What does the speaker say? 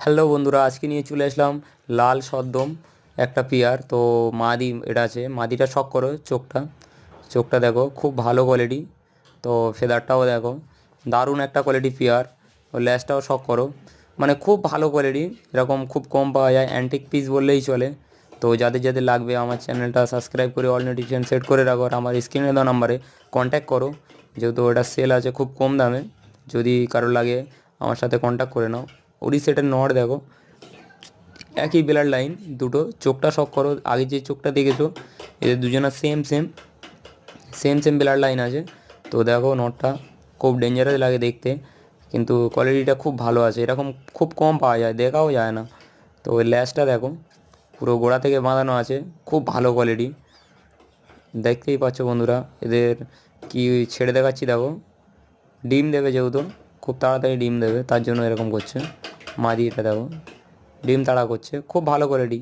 Hello বন্ধুরা, আজকে নিয়ে চলে আসলাম লাল সদ্যম একটা পেয়ার। তো মাদি এটা আছে, মাদিটা শখ করো, চোখটা চোখটা দেখো, খুব ভালো কোয়ালিটি। তো ফেদারটাও দেখো, দারুণ একটা কোয়ালিটি পেয়ার। ও ল্যাজটাও শখ করো, মানে খুব ভালো কোয়ালিটি। এরকম খুব কম পাওয়া যায়, অ্যান্টিক পিস বললেই চলে। তো যাদের যাদের লাগবে আমার চ্যানেলটা সাবস্ক্রাইব করে অল নোটিফিকেশান সেট করে রাখো, আর আমার স্ক্রিনে দেওয়া নাম্বারে কন্ট্যাক্ট করো। যেহেতু ওটা সেল আছে খুব কম দামে, যদি কারো লাগে আমার সাথে কন্ট্যাক্ট করে নাও। ওরই সেটের নড় দেখো, একই ব্লাড লাইন দুটো, চোখটা শখ করো। আগে যে চোখটা দেখেছো, এদের দুজনের same same same same blood line আছে। তো দেখো নটটা খুব ডেঞ্জারাস লাগে দেখতে, কিন্তু কোয়ালিটিটা খুব ভালো আছে। এরকম খুব কম পাওয়া যায়, দেখাও যায় না। তো ওই ল্যাজটা দেখো, পুরো গোড়া থেকে বাঁধানো আছে, খুব ভালো কোয়ালিটি। দেখতেই পাচ্ছ বন্ধুরা, এদের কি ছেড়ে দেখাচ্ছি দেখো। ডিম দেবে যেহেতু, খুব তাড়াতাড়ি ডিম দেবে, তার জন্য এরকম করছে। মাদি এটা দেখো, ডিম তাড়া করছে, খুব ভালো কোয়ালিটি।